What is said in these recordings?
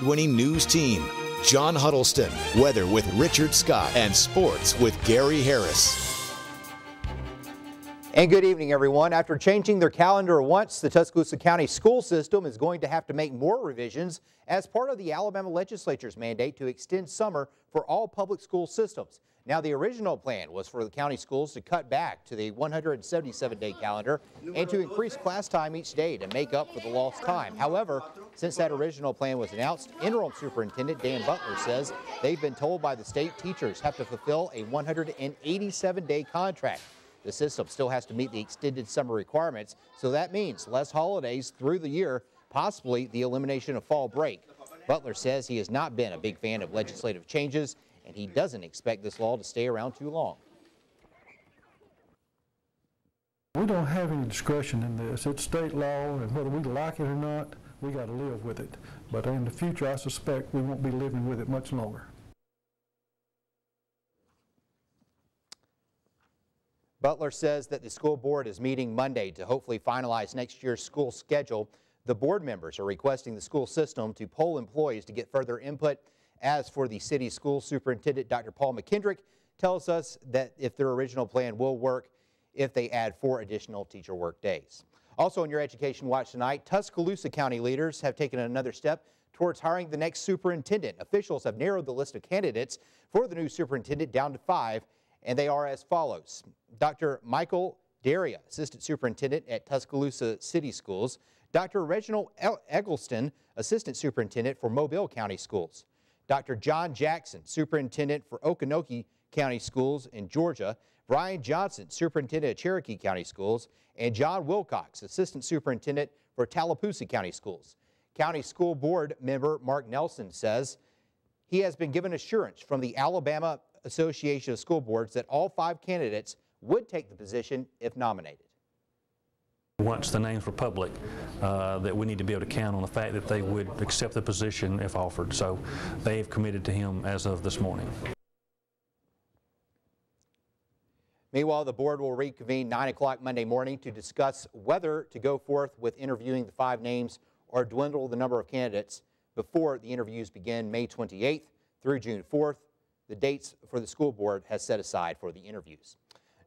Winning news team, John Huddleston, weather with Richard Scott, and sports with Gary Harris. And good evening, everyone. After changing their calendar once, the Tuscaloosa County school system is going to have to make more revisions as part of the Alabama legislature's mandate to extend summer for all public school systems. Now, the original plan was for the county schools to cut back to the 177-day calendar and to increase class time each day to make up for the lost time. However, since that original plan was announced, Interim Superintendent Dan Butler says they've been told by the state teachers have to fulfill a 187-day contract. The system still has to meet the extended summer requirements, so that means less holidays through the year, possibly the elimination of fall break. Butler says he has not been a big fan of legislative changes, and he doesn't expect this law to stay around too long. We don't have any discretion in this. It's state law, and whether we like it or not, we got to live with it. But in the future, I suspect we won't be living with it much longer. Butler says that the school board is meeting Monday to hopefully finalize next year's school schedule. The board members are requesting the school system to poll employees to get further input. As for the city school superintendent, Dr. Paul McKendrick tells us that if their original plan will work if they add 4 additional teacher work days. Also in your Education Watch tonight, Tuscaloosa County leaders have taken another step towards hiring the next superintendent. Officials have narrowed the list of candidates for the new superintendent down to 5, and they are as follows. Dr. Michael Daria, Assistant Superintendent at Tuscaloosa City Schools. Dr. Reginald Eggleston, Assistant Superintendent for Mobile County Schools. Dr. John Jackson, Superintendent for Okanokie County Schools in Georgia. Brian Johnson, Superintendent of Cherokee County Schools. And John Wilcox, Assistant Superintendent for Tallapoosa County Schools. County School Board member Mark Nelson says he has been given assurance from the Alabama Association of School Boards that all 5 candidates would take the position if nominated. Once the names were public, that we need to be able to count on the fact that they would accept the position if offered. So they have committed to him as of this morning. Meanwhile, the board will reconvene 9 o'clock Monday morning to discuss whether to go forth with interviewing the 5 names or dwindle the number of candidates before the interviews begin May 28th through June 4th. The dates for the school board has set aside for the interviews.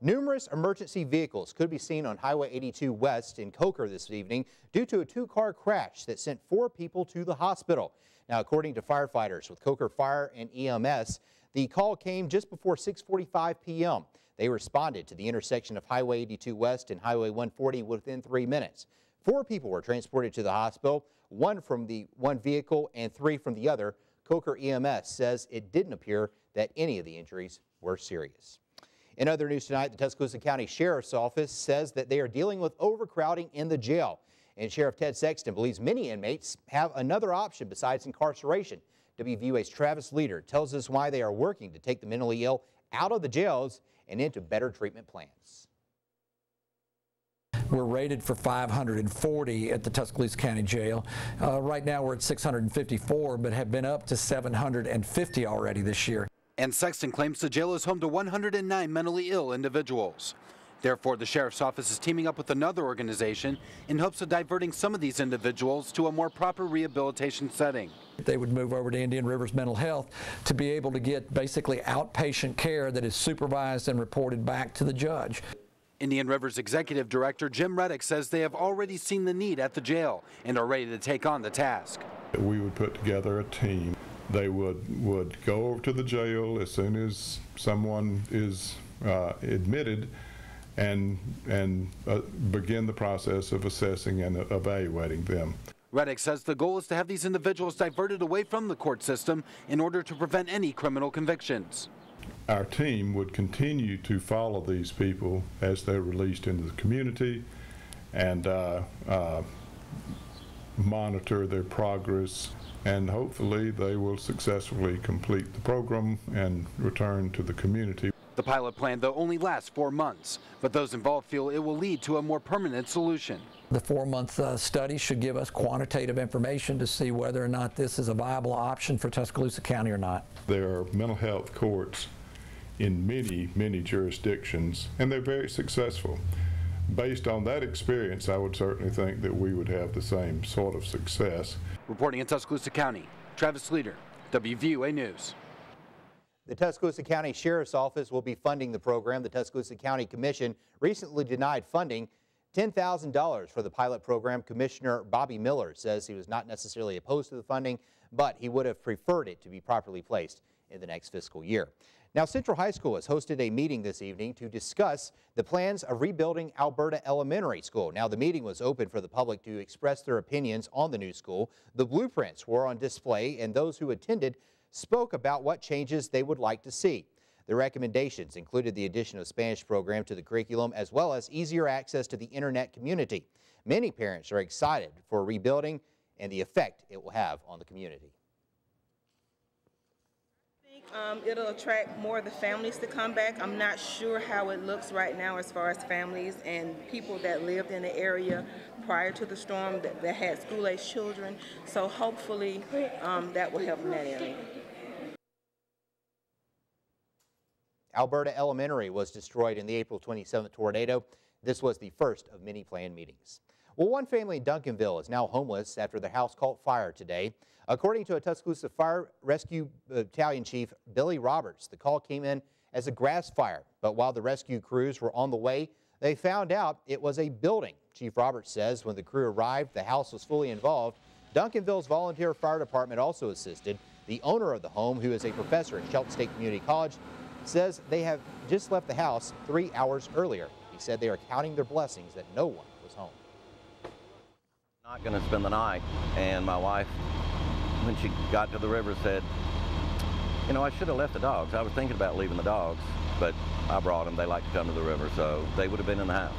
Numerous emergency vehicles could be seen on Highway 82 West in Coker this evening due to a 2-car crash that sent 4 people to the hospital. Now, according to firefighters with Coker Fire and EMS, the call came just before 6:45 p.m. They responded to the intersection of Highway 82 West and Highway 140 within 3 minutes. 4 people were transported to the hospital, 1 from the one vehicle and 3 from the other. Coker EMS says it didn't appear that any of the injuries were serious. In other news tonight, the Tuscaloosa County Sheriff's Office says that they are dealing with overcrowding in the jail. And Sheriff Ted Sexton believes many inmates have another option besides incarceration. WVUA's Travis Leader tells us why they are working to take the mentally ill out of the jails and into better treatment plans. We're rated for 540 at the Tuscaloosa County Jail. Right now we're at 654, but have been up to 750 already this year. And Sexton claims the jail is home to 109 mentally ill individuals. Therefore, the Sheriff's Office is teaming up with another organization in hopes of diverting some of these individuals to a more proper rehabilitation setting. They would move over to Indian Rivers Mental Health to be able to get basically outpatient care that is supervised and reported back to the judge. Indian Rivers Executive Director Jim Reddick says they have already seen the need at the jail and are ready to take on the task. We would put together a team. They would go over to the jail as soon as someone is admitted and begin the process of assessing and evaluating them. Reddick says the goal is to have these individuals diverted away from the court system in order to prevent any criminal convictions. Our team would continue to follow these people as they're released into the community and monitor their progress, and hopefully they will successfully complete the program and return to the community. The pilot plan, though, only lasts 4 months, but those involved feel it will lead to a more permanent solution. The 4-month study should give us quantitative information to see whether or not this is a viable option for Tuscaloosa County or not. There are mental health courts in many jurisdictions, and they're very successful. Based on that experience, I would certainly think that we would have the same sort of success. Reporting in Tuscaloosa County, Travis Leader, WVUA News. The Tuscaloosa County Sheriff's Office will be funding the program. The Tuscaloosa County Commission recently denied funding $10,000 for the pilot program. Commissioner Bobby Miller says he was not necessarily opposed to the funding, but he would have preferred it to be properly placed in the next fiscal year. Now, Central High School has hosted a meeting this evening to discuss the plans of rebuilding Alberta Elementary School. Now, the meeting was open for the public to express their opinions on the new school. The blueprints were on display, and those who attended spoke about what changes they would like to see. The recommendations included the addition of Spanish program to the curriculum, as well as easier access to the internet community. Many parents are excited for rebuilding and the effect it will have on the community. I think it'll attract more of the families to come back. I'm not sure how it looks right now as far as families and people that lived in the area prior to the storm that had school-age children. So hopefully that will help in that area. Alberta Elementary was destroyed in the April 27th tornado. This was the first of many planned meetings. Well, one family in Duncanville is now homeless after their house caught fire today. According to a Tuscaloosa Fire Rescue Battalion Chief Billy Roberts, the call came in as a grass fire, but while the rescue crews were on the way, they found out it was a building. Chief Roberts says when the crew arrived, the house was fully involved. Duncanville's volunteer fire department also assisted. The owner of the home, who is a professor at Shelton State Community College, says they have just left the house 3 hours earlier. He said they are counting their blessings that no one was home. Not going to spend the night, and my wife, when she got to the river, said, you know, I should have left the dogs. I was thinking about leaving the dogs, but I brought them. They like to come to the river, so they would have been in the house.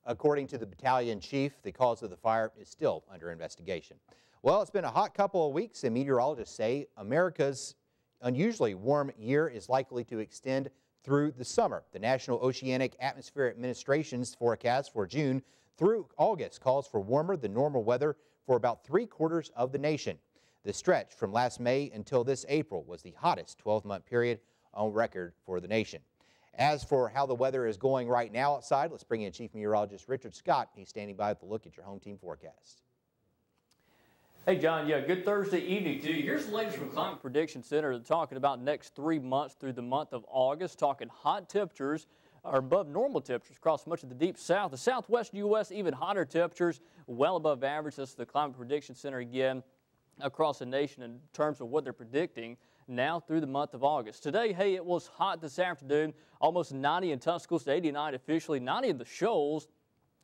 According to the battalion chief, the cause of the fire is still under investigation. Well, it's been a hot couple of weeks, and meteorologists say America's unusually warm year is likely to extend through the summer. The National Oceanic Atmospheric Administration's forecast for June through August calls for warmer than normal weather for about 3/4 of the nation. The stretch from last May until this April was the hottest 12-month period on record for the nation. As for how the weather is going right now outside, let's bring in Chief Meteorologist Richard Scott. He's standing by with a look at your home team forecast. Hey, John, yeah, good Thursday evening to you. Here's the latest from Climate Prediction Center. They're talking about next 3 months through the month of August, talking hot temperatures are above normal temperatures across much of the deep south. The southwest U.S., even hotter temperatures, well above average. This is the Climate Prediction Center again across the nation in terms of what they're predicting now through the month of August. Today, hey, it was hot this afternoon, almost 90 in Tuscaloosa, 89 officially, 90 in the Shoals.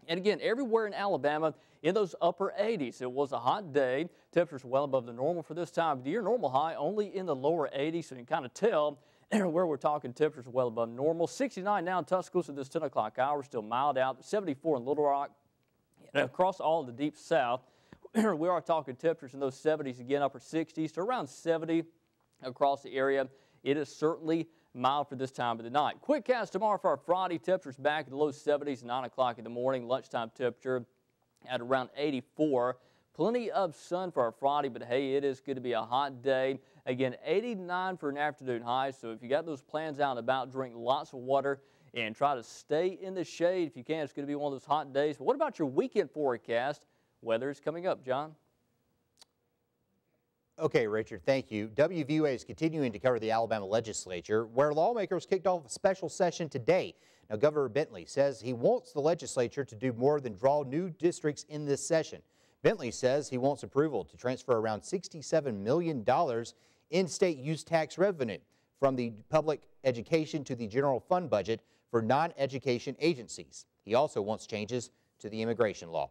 And again, everywhere in Alabama in those upper 80s. It was a hot day. Temperatures well above the normal for this time of the year. Normal high only in the lower 80s, so you can kind of tell where we're talking temperatures well above normal. 69 now in Tuscaloosa this 10 o'clock hour, still mild out. 74 in Little Rock. And across all of the deep south, we are talking temperatures in those 70s again, upper 60s to around 70 across the area. It is certainly mild for this time of the night. Quick cast tomorrow for our Friday. Temperatures back in the low 70s, 9 o'clock in the morning. Lunchtime temperature at around 84. Plenty of sun for our Friday, but hey, it is going to be a hot day. Again, 89 for an afternoon high, so if you got those plans out and about, drink lots of water and try to stay in the shade if you can. It's going to be one of those hot days. But what about your weekend forecast? Weather is coming up, John. Okay, Richard, thank you. WVUA is continuing to cover the Alabama legislature, where lawmakers kicked off a special session today. Now, Governor Bentley says he wants the legislature to do more than draw new districts in this session. Bentley says he wants approval to transfer around $67 million in state use tax revenue from the public education to the general fund budget for non-education agencies. He also wants changes to the immigration law.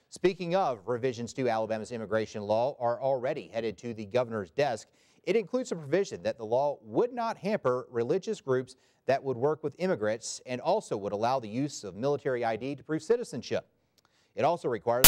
Speaking of revisions to Alabama's immigration law are already headed to the governor's desk. It includes a provision that the law would not hamper religious groups that would work with immigrants and also would allow the use of military ID to prove citizenship. It also requires